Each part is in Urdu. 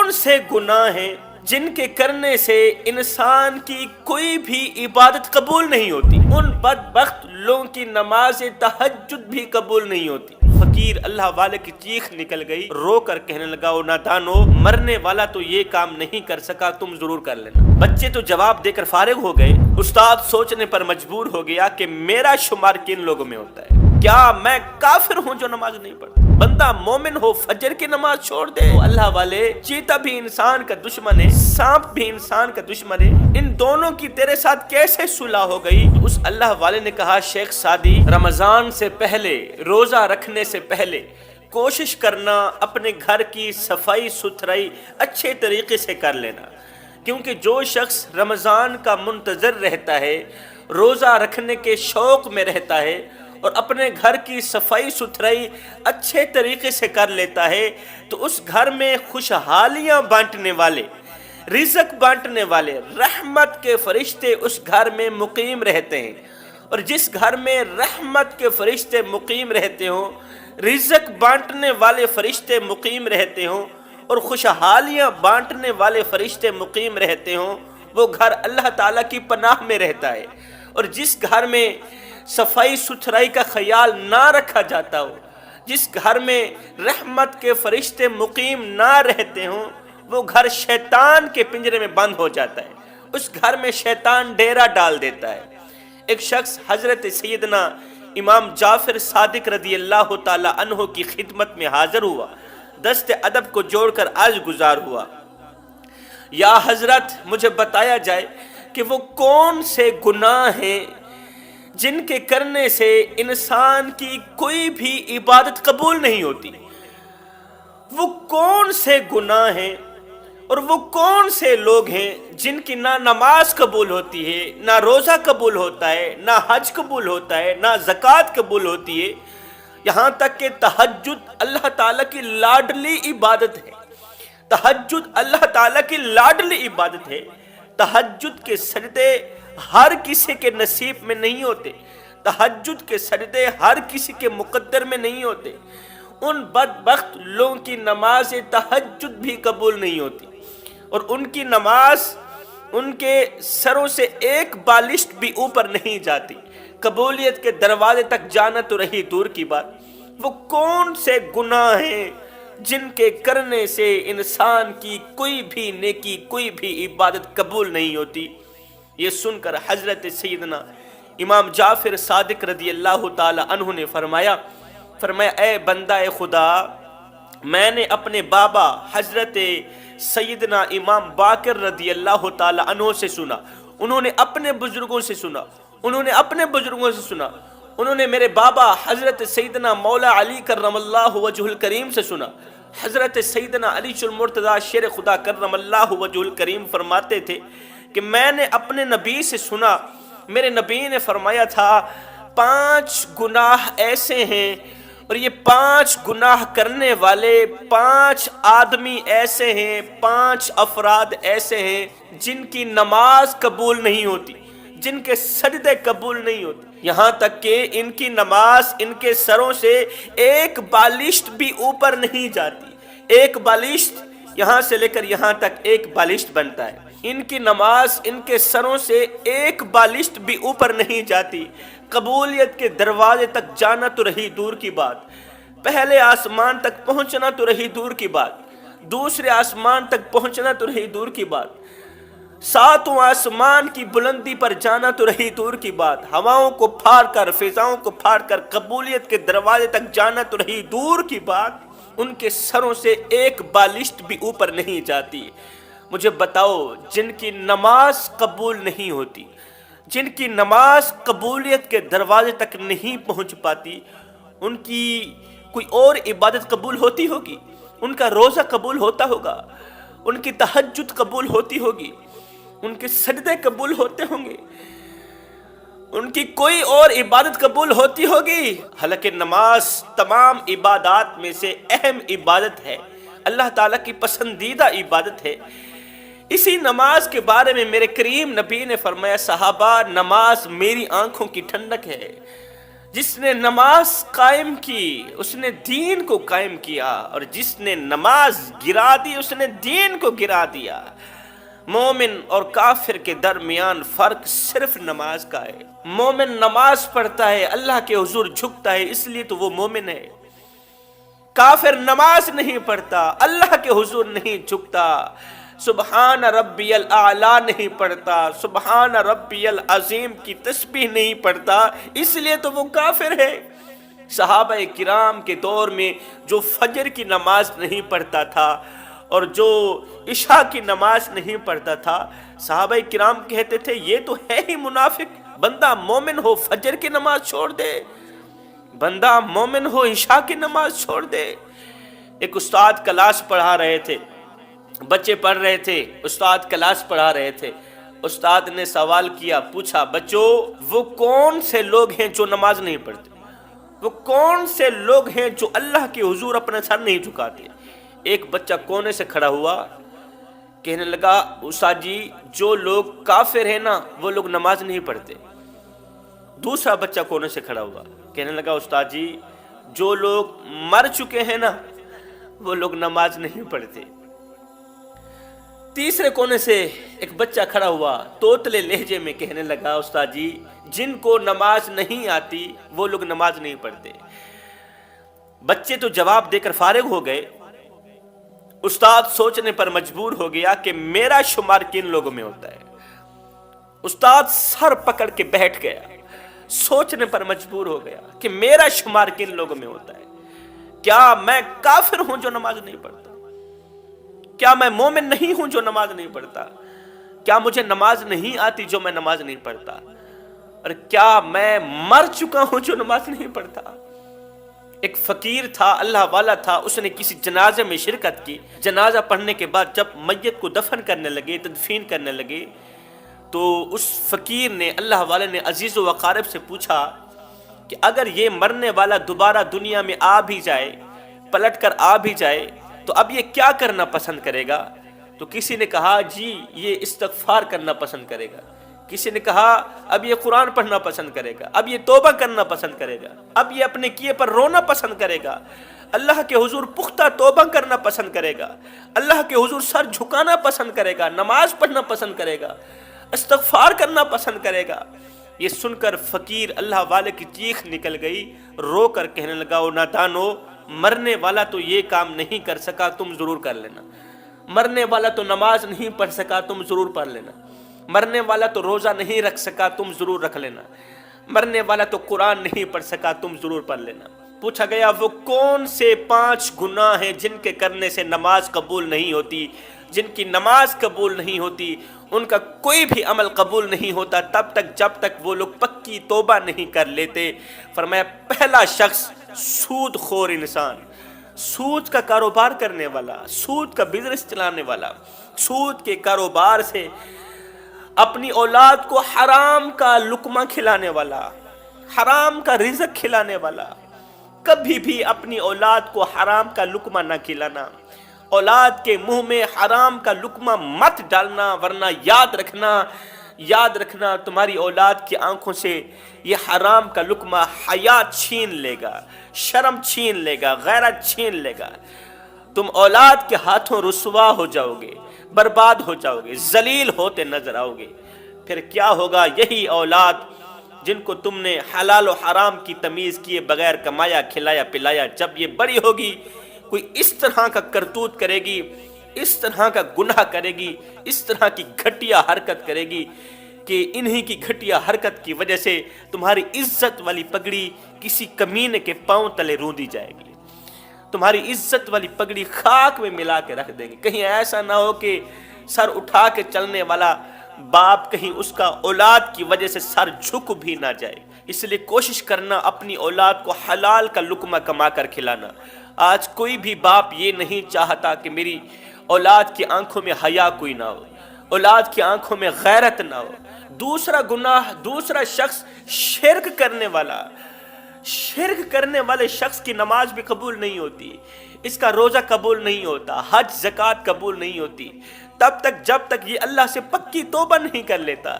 کون سے گناہ ہیں جن کے کرنے سے انسان کی کوئی بھی عبادت قبول نہیں ہوتی؟ ان بدبخت لوگوں کی نماز تہجد بھی قبول نہیں ہوتی۔ فقیر اللہ والے کی چیخ نکل گئی، رو کر کہنے لگا، او نادانو، مرنے والا تو یہ کام نہیں کر سکا، تم ضرور کر لینا۔ بچے تو جواب دے کر فارغ ہو گئے۔ استاد سوچنے پر مجبور ہو گیا کہ میرا شمار کن لوگوں میں ہوتا ہے؟ کیا میں کافر ہوں جو نماز نہیں پڑھتا؟ بندہ مومن ہو فجر کی نماز چھوڑ دے؟ اللہ والے، چیتا بھی انسان کا دشمن ہے، سانپ بھی انسان کا دشمن ہے، ان دونوں کی تیرے ساتھ کیسے صلح ہو گئی؟ اس اللہ والے نے کہا، شیخ سعدی، رمضان سے پہلے، روزہ رکھنے سے پہلے کوشش کرنا اپنے گھر کی صفائی ستھرائی اچھے طریقے سے کر لینا، کیونکہ جو شخص رمضان کا منتظر رہتا ہے، روزہ رکھنے کے شوق میں رہتا ہے اور اپنے گھر کی صفائی ستھرائی اچھے طریقے سے کر لیتا ہے، تو اس گھر میں خوشحالیاں بانٹنے والے، رزق بانٹنے والے، رحمت کے فرشتے اس گھر میں مقیم رہتے ہیں۔ اور جس گھر میں رحمت کے فرشتے مقیم رہتے ہوں، رزق بانٹنے والے فرشتے مقیم رہتے ہوں اور خوشحالیاں بانٹنے والے فرشتے مقیم رہتے ہوں، وہ گھر اللہ تعالیٰ کی پناہ میں رہتا ہے۔ اور جس گھر میں صفائی ستھرائی کا خیال نہ رکھا جاتا ہو، جس گھر میں رحمت کے فرشتے مقیم نہ رہتے ہوں، وہ گھر شیطان کے پنجرے میں بند ہو جاتا ہے، اس گھر میں شیطان ڈیرا ڈال دیتا ہے۔ ایک شخص حضرت سیدنا امام جعفر صادق رضی اللہ تعالی عنہ کی خدمت میں حاضر ہوا، دست ادب کو جوڑ کر عرض گزار ہوا، یا حضرت، مجھے بتایا جائے کہ وہ کون سے گناہ ہیں جن کے کرنے سے انسان کی کوئی بھی عبادت قبول نہیں ہوتی؟ وہ کون سے گناہ ہیں اور وہ کون سے لوگ ہیں جن کی نہ نماز قبول ہوتی ہے، نہ روزہ قبول ہوتا ہے، نہ حج قبول ہوتا ہے، نہ زکوٰۃ قبول ہوتی ہے، یہاں تک کہ تہجد اللہ تعالیٰ کی لاڈلی عبادت ہے۔ تہجد اللہ تعالیٰ کی لاڈلی عبادت ہے۔ تہجد کے سجدے ہر کسی کے نصیب میں نہیں ہوتے، تہجد کے سجدے ہر کسی کے مقدر میں نہیں ہوتے۔ ان بدبخت لوگوں کی نماز تہجد بھی قبول نہیں ہوتی، اور ان کی نماز ان کے سروں سے ایک بالشت بھی اوپر نہیں جاتی۔ قبولیت کے دروازے تک جانا تو رہی دور کی بات، وہ کون سے گناہ ہیں جن کے کرنے سے انسان کی کوئی بھی نیکی، کوئی بھی عبادت قبول نہیں ہوتی؟ یہ سن کر حضرت سیدنا امام جعفر صادق رضی اللہ تعالی عنہ نے فرمایا، اے بندہ خدا، میں نے اپنے بابا حضرت سیدنا امام باقر رضی اللہ تعالی عنہ سے سنا، انہوں نے اپنے بزرگوں سے سنا، انہوں نے میرے بابا حضرت سیدنا مولا علی کرم اللہ وجہ الکریم سے سنا۔ حضرت سیدنا علی المرتضیٰ شیر خدا کرم اللہ وجہ الکریم فرماتے تھے کہ میں نے اپنے نبی سے سنا، میرے نبی نے فرمایا تھا، 5 گناہ ایسے ہیں، اور یہ 5 گناہ کرنے والے 5 آدمی ایسے ہیں، 5 افراد ایسے ہیں جن کی نماز قبول نہیں ہوتی، جن کے سجدے قبول نہیں ہوتے، یہاں تک کہ ان کی نماز ان کے سروں سے ایک بالشت بھی اوپر نہیں جاتی۔ ایک بالشت یہاں سے لے کر یہاں تک ایک بالشت بنتا ہے، ان کی نماز ان کے سروں سے ایک بالشت بھی اوپر نہیں جاتی۔ قبولیت کے دروازے تک جانا تو رہی دور کی بات، پہلے آسمان تک پہنچنا تو رہی دور کی بات، دوسرے آسمان تک پہنچنا تو رہی دور کی بات، 7واں آسمان کی بلندی پر جانا تو رہی دور کی بات، ہواؤں کو پھاڑ کر، فضاؤں کو پھاڑ کر قبولیت کے دروازے تک جانا تو رہی دور کی بات، ان کے سروں سے ایک بالشت بھی اوپر نہیں جاتی۔ مجھے بتاؤ، جن کی نماز قبول نہیں ہوتی، جن کی نماز قبولیت کے دروازے تک نہیں پہنچ پاتی، ان کی کوئی اور عبادت قبول ہوتی ہوگی؟ ان کا روزہ قبول ہوتا ہوگا، ان کی تہجد قبول ہوتی ہوگی، ان کے سجدے قبول ہوتے ہوں گے، ان کی کوئی اور عبادت قبول ہوتی ہوگی؟ حالانکہ نماز تمام عبادات میں سے اہم عبادت ہے، اللہ تعالیٰ کی پسندیدہ عبادت ہے۔ اسی نماز کے بارے میں میرے کریم نبی نے فرمایا، صحابہ، نماز میری آنکھوں کی ٹھنڈک ہے۔ جس نے نماز قائم کی اس نے دین کو قائم کیا، اور جس نے نماز گرا دی اس نے دین کو گرا دیا۔ مومن اور کافر کے درمیان فرق صرف نماز کا ہے۔ مومن نماز پڑھتا ہے، اللہ کے حضور جھکتا ہے، اس لیے تو وہ مومن ہے۔ کافر نماز نہیں پڑھتا، اللہ کے حضور نہیں جھکتا، سبحان ربی الاعلیٰ نہیں پڑھتا، سبحان ربی العظیم کی تسبیح نہیں پڑھتا، اس لیے تو وہ کافر ہے۔ صحابہ کرام کے دور میں جو فجر کی نماز نہیں پڑھتا تھا اور جو عشاء کی نماز نہیں پڑھتا تھا، صحابہ کرام کہتے تھے یہ تو ہے ہی منافق۔ بندہ مومن ہو فجر کی نماز چھوڑ دے، بندہ مومن ہو عشاء کی نماز چھوڑ دے۔ ایک استاد کلاس پڑھا رہے تھے، بچے پڑھ رہے تھے، استاد کلاس پڑھا رہے تھے۔ استاد نے سوال کیا، پوچھا بچوں وہ کون سے لوگ ہیں جو نماز نہیں پڑھتے؟ وہ کون سے لوگ ہیں جو اللہ کے حضور اپنا سر نہیں جھکاتے؟ ایک بچہ کونے سے کھڑا ہوا، کہنے لگا استاد جی جو لوگ کافر ہیں نا وہ لوگ نماز نہیں پڑھتے۔ دوسرا بچہ کونے سے کھڑا ہوا، کہنے لگا استاد جی جو لوگ مر چکے ہیں نا وہ لوگ نماز نہیں پڑھتے۔ تیسرے کونے سے ایک بچہ کھڑا ہوا، توتلے لہجے میں کہنے لگا استاد جی جن کو نماز نہیں آتی وہ لوگ نماز نہیں پڑھتے۔ بچے تو جواب دے کر فارغ ہو گئے، استاد سوچنے پر مجبور ہو گیا کہ میرا شمار کن لوگوں میں ہوتا ہے۔ استاد سر پکڑ کے بیٹھ گیا، سوچنے پر مجبور ہو گیا کہ میرا شمار کن لوگوں میں ہوتا ہے۔ کیا میں کافر ہوں جو نماز نہیں پڑھتا؟ کیا میں مومن نہیں ہوں جو نماز نہیں پڑھتا؟ کیا مجھے نماز نہیں آتی جو میں نماز نہیں پڑھتا؟ اور کیا میں مر چکا ہوں جو نماز نہیں پڑھتا؟ ایک فقیر تھا، اللہ والا تھا، اس نے کسی جنازے میں شرکت کی۔ جنازہ پڑھنے کے بعد جب میت کو دفن کرنے لگے، تدفین کرنے لگے، تو اس فقیر نے، اللہ والے نے عزیز و اقارب سے پوچھا کہ اگر یہ مرنے والا دوبارہ دنیا میں آ بھی جائے، پلٹ کر آ بھی جائے، تو اب یہ کیا کرنا پسند کرے گا؟ تو کسی نے کہا جی یہ استغفار کرنا پسند کرے گا، کسی نے کہا اب یہ قرآن پڑھنا پسند کرے گا، اب یہ توبہ کرنا پسند کرے گا، اب یہ اپنے کیے پر رونا پسند کرے گا، اللہ کے حضور پختہ توبہ کرنا پسند کرے گا، اللہ کے حضور سر جھکانا پسند کرے گا، نماز پڑھنا پسند کرے گا، استغفار کرنا پسند کرے گا۔ یہ سن کر فقیر اللہ والے کی چیخ نکل گئی، رو کر کہنے لگا او نادانو، مرنے والا تو یہ کام نہیں کر سکا، تم ضرور کر لینا۔ مرنے والا تو نماز نہیں پڑھ سکا، تم ضرور پڑھ لینا۔ مرنے والا تو روزہ نہیں رکھ سکا، تم ضرور رکھ لینا۔ مرنے والا تو قرآن نہیں پڑھ سکا، تم ضرور پڑھ لینا۔ پوچھا گیا وہ کون سے 5 گناہ ہیں جن کے کرنے سے نماز قبول نہیں ہوتی؟ جن کی نماز قبول نہیں ہوتی ان کا کوئی بھی عمل قبول نہیں ہوتا تب تک جب تک وہ لوگ پکی توبہ نہیں کر لیتے۔ فرمایا پہلا شخص سود خور انسان، سود کا کاروبار کرنے والا، سود کا بزنس چلانے والا، سود کے کاروبار سے اپنی اولاد کو حرام کا لقمہ کھلانے والا، حرام کا رزق کھلانے والا۔ کبھی بھی اپنی اولاد کو حرام کا لقمہ نہ کھلانا، اولاد کے منہ میں حرام کا لقمہ مت ڈالنا، ورنہ یاد رکھنا تمہاری اولاد کی آنکھوں سے یہ حرام کا لقمہ حیا چھین لے گا، شرم چھین لے گا، غیرت چھین لے گا۔ تم اولاد کے ہاتھوں رسوا ہو جاؤ گے، برباد ہو جاؤ گے، ذلیل ہوتے نظر آؤ گے۔ پھر کیا ہوگا؟ یہی اولاد جن کو تم نے حلال و حرام کی تمیز کیے بغیر کمایا، کھلایا، پلایا، جب یہ بڑی ہوگی کوئی اس طرح کا کرتوت کرے گی، اس طرح کا گناہ کرے گی، اس طرح کی گھٹیا حرکت کرے گی کہ انہی کی گھٹیا حرکت کی وجہ سے تمہاری عزت والی پگڑی کسی کمینے کے پاؤں تلے روندی جائے گی، تمہاری عزت والی پگڑی خاک میں ملا کے رکھ دیں گے۔ کہیں ایسا نہ ہو کہ سر اٹھا کے چلنے والا باپ کہیں اس کا اولاد کی وجہ سے سر جھک بھی نہ جائے۔ اس لیے کوشش کرنا اپنی اولاد کو حلال کا لقمہ کما کر کھلانا۔ آج کوئی بھی باپ یہ نہیں چاہتا کہ میری اولاد کی آنکھوں میں حیا کوئی نہ ہو، اولاد کی آنکھوں میں غیرت نہ ہو۔ دوسرا گناہ، دوسرا شخص شرک کرنے والا، شرک کرنے والے شخص کی نماز بھی قبول نہیں ہوتی، اس کا روزہ قبول نہیں ہوتا، حج زکوٰۃ قبول نہیں ہوتی تب تک جب تک یہ اللہ سے پکی توبہ نہیں کر لیتا۔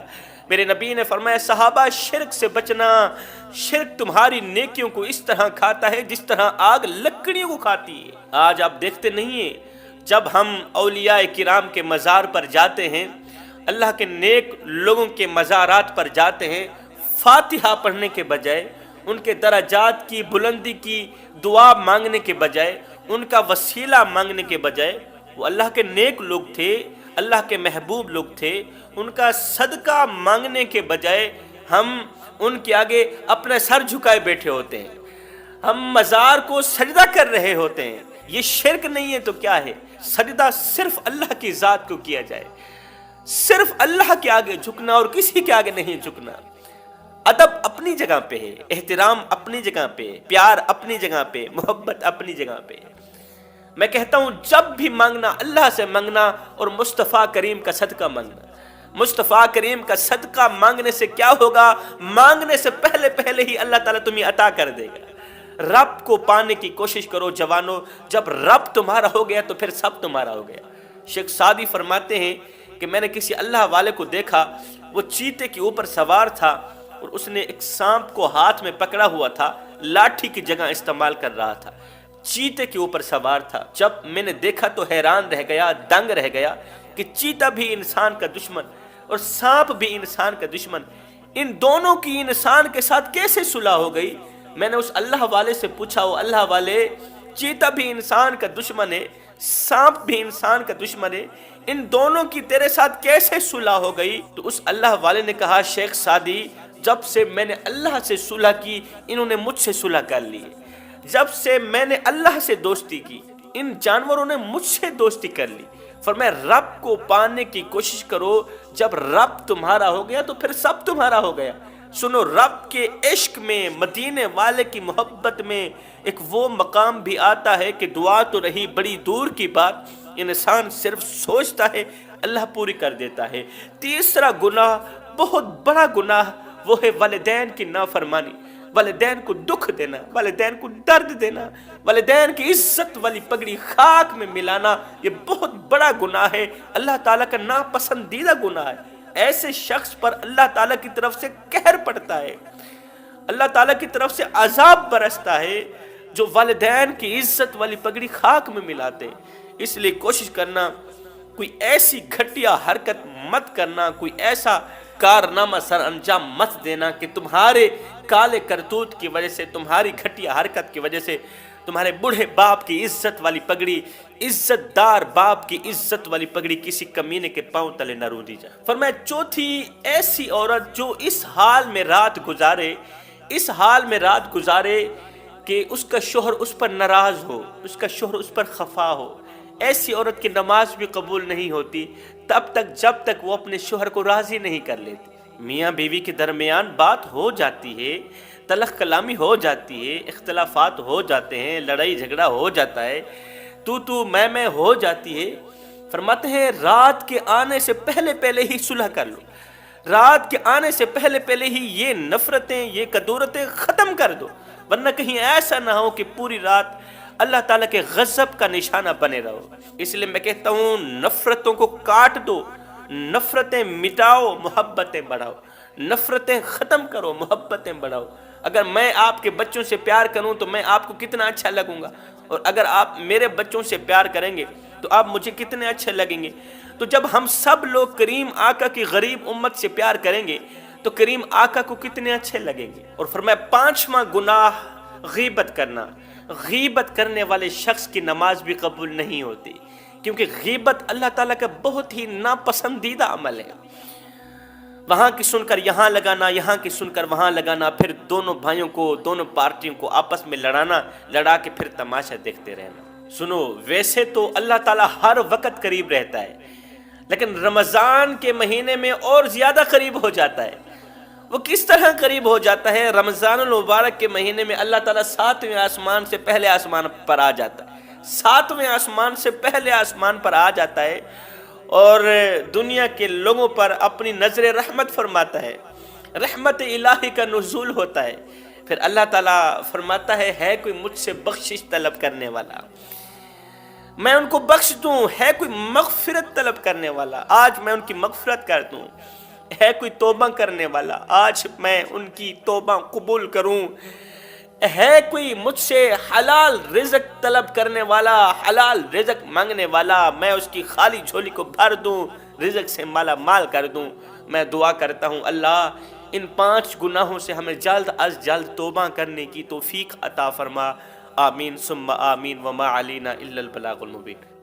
میرے نبی نے فرمایا صحابہ شرک سے بچنا، شرک تمہاری نیکیوں کو اس طرح کھاتا ہے جس طرح آگ لکڑیوں کو کھاتی ہے۔ آج آپ دیکھتے نہیں ہیں جب ہم اولیاء کرام کے مزار پر جاتے ہیں، اللہ کے نیک لوگوں کے مزارات پر جاتے ہیں، فاتحہ پڑھنے کے بجائے، ان کے درجات کی بلندی کی دعا مانگنے کے بجائے، ان کا وسیلہ مانگنے کے بجائے، وہ اللہ کے نیک لوگ تھے، اللہ کے محبوب لوگ تھے، ان کا صدقہ مانگنے کے بجائے ہم ان کے آگے اپنا سر جھکائے بیٹھے ہوتے ہیں، ہم مزار کو سجدہ کر رہے ہوتے ہیں۔ یہ شرک نہیں ہے تو کیا ہے؟ سجدہ صرف اللہ کی ذات کو کیا جائے، صرف اللہ کے آگے جھکنا اور کسی کے آگے نہیں جھکنا۔ ادب اپنی جگہ پہ ہے، احترام اپنی جگہ پہ ہے، پیار اپنی جگہ پہ، محبت اپنی جگہ پہ ہے۔ میں کہتا ہوں جب بھی مانگنا اللہ سے مانگنا اور مصطفیٰ کریم کا صدقہ مانگنا۔ مصطفیٰ کریم کا صدقہ مانگنے سے کیا ہوگا؟ مانگنے سے پہلے ہی اللہ تعالیٰ تمہیں عطا کر دے گا۔ رب کو پانے کی کوشش کرو جوانو، جب رب تمہارا ہو گیا تو پھر سب تمہارا ہو گیا۔ شیخ سعدی فرماتے ہیں کہ میں نے کسی اللہ والے کو دیکھا، وہ چیتے کے اوپر سوار تھا اور اس نے ایک سانپ کو ہاتھ میں پکڑا ہوا تھا، لاٹھی کی جگہ استعمال کر رہا تھا، چیتے کے اوپر سوار تھا۔ جب میں نے دیکھا تو حیران رہ گیا، دنگ رہ گیا کہ چیتا بھی انسان کا دشمن اور سانپ بھی انسان کا دشمن، ان دونوں کی انسان کے ساتھ کیسے صلح ہو گئی؟ میں نے اس اللہ والے سے پوچھا، وہ اللہ والے چیتا بھی انسان کا دشمن ہے، سانپ بھی انسان کا دشمن ہے، ان دونوں کی تیرے ساتھ کیسے صلح ہو گئی؟ تو اس اللہ والے نے کہا شیخ سعدی جب سے میں نے اللہ سے صلح کی انہوں نے مجھ سے صلح کر لی، جب سے میں نے اللہ سے دوستی کی ان جانوروں نے مجھ سے دوستی کر لی۔ فرمایا رب کو پانے کی کوشش کرو، جب رب تمہارا ہو گیا تو پھر سب تمہارا ہو گیا۔ سنو رب کے عشق میں، مدینے والے کی محبت میں ایک وہ مقام بھی آتا ہے کہ دعا تو رہی بڑی دور کی بات، انسان صرف سوچتا ہے اللہ پوری کر دیتا ہے۔ تیسرا گناہ، بہت بڑا گناہ، وہ ہے والدین کی نافرمانی، والدین کو دکھ دینا، والدین کو درد دینا، والدین کی عزت والی پگڑی خاک میں ملانا، یہ بہت بڑا گناہ ہے، اللہ تعالیٰ کا ناپسندیدہ گناہ ہے۔ ایسے شخص پر اللہ تعالیٰ کی طرف سے قہر پڑتا ہے، اللہ تعالیٰ کی طرف سے عذاب برستا ہے، جو والدین کی عزت والی پگڑی خاک میں ملاتے۔ اس لیے کوشش کرنا کوئی ایسی گھٹیا حرکت مت کرنا، کوئی ایسا کارنامہ سر انجام مت دینا کہ تمہارے کالے کرتوت کی وجہ سے، تمہاری گھٹیا حرکت کی وجہ سے تمہارے بوڑھے باپ کی عزت والی پگڑی، عزت دار باپ کی عزت والی پگڑی کسی کمینے کے پاؤں تلے نہ روندی جائے۔ فرمایا چوتھی، ایسی عورت جو اس حال میں رات گزارے، اس حال میں رات گزارے کہ اس کا شوہر اس پر ناراض ہو، اس کا شوہر اس پر خفا ہو، ایسی عورت کی نماز بھی قبول نہیں ہوتی تب تک جب تک وہ اپنے شوہر کو راضی نہیں کر لیتی۔ میاں بیوی کے درمیان بات ہو جاتی ہے، تلخ کلامی ہو جاتی ہے، اختلافات ہو جاتے ہیں، لڑائی جھگڑا ہو جاتا ہے، تو میں ہو جاتی ہے۔ فرماتے ہیں رات کے آنے سے پہلے ہی صلح کر لو، رات کے آنے سے پہلے ہی یہ نفرتیں، یہ کدورتیں ختم کر دو، ورنہ کہیں ایسا نہ ہو کہ پوری رات اللہ تعالیٰ کے غضب کا نشانہ بنے رہو۔ اس لیے میں کہتا ہوں نفرتوں کو کاٹ دو، نفرتیں مٹاؤ، محبتیں بڑھاؤ، نفرتیں ختم کرو، محبتیں بڑھاؤ۔ اگر میں آپ کے بچوں سے پیار کروں تو میں آپ کو کتنا اچھا لگوں گا، اور اگر آپ میرے بچوں سے پیار کریں گے تو آپ مجھے کتنے اچھے لگیں گے۔ تو جب ہم سب لوگ کریم آقا کی غریب امت سے پیار کریں گے تو کریم آقا کو کتنے اچھے لگیں گے۔ اور فرمایا پانچواں گناہ غیبت کرنا، غیبت کرنے والے شخص کی نماز بھی قبول نہیں ہوتی، کیونکہ غیبت اللہ تعالیٰ کا بہت ہی ناپسندیدہ عمل ہے۔ وہاں کی سن کر یہاں لگانا، یہاں کی سن کر وہاں لگانا، پھر دونوں بھائیوں کو، دونوں پارٹیوں کو آپس میں لڑانا، لڑا کے پھر تماشا دیکھتے رہنا۔ سنو ویسے تو اللہ تعالیٰ ہر وقت قریب رہتا ہے، لیکن رمضان کے مہینے میں اور زیادہ قریب ہو جاتا ہے۔ وہ کس طرح قریب ہو جاتا ہے؟ رمضان المبارک کے مہینے میں اللہ تعالیٰ 7ویں آسمان سے پہلے آسمان پر آ جاتا ہے، 7ویں آسمان سے پہلے آسمان پر آ جاتا ہے اور دنیا کے لوگوں پر اپنی نظر رحمت فرماتا ہے، رحمت الہی کا نزول ہوتا ہے۔ پھر اللہ تعالیٰ فرماتا ہے کوئی مجھ سے بخشش طلب کرنے والا، میں ان کو بخش دوں، ہے کوئی مغفرت طلب کرنے والا، آج میں ان کی مغفرت کر دوں۔ ہے کوئی توبہ کرنے والا؟ آج میں ان کی توبہ قبول کروں۔ ہے کوئی مجھ سے حلال رزق طلب کرنے والا، حلال رزق مانگنے والا، میں اس کی خالی جھولی کو بھر دوں، رزق سے مالا مال کر دوں۔ میں دعا کرتا ہوں اللہ ان 5 گناہوں سے ہمیں جلد از جلد توبہ کرنے کی توفیق عطا فرما۔ آمین ثم آمین، وما علینا الا البلاغ المبین۔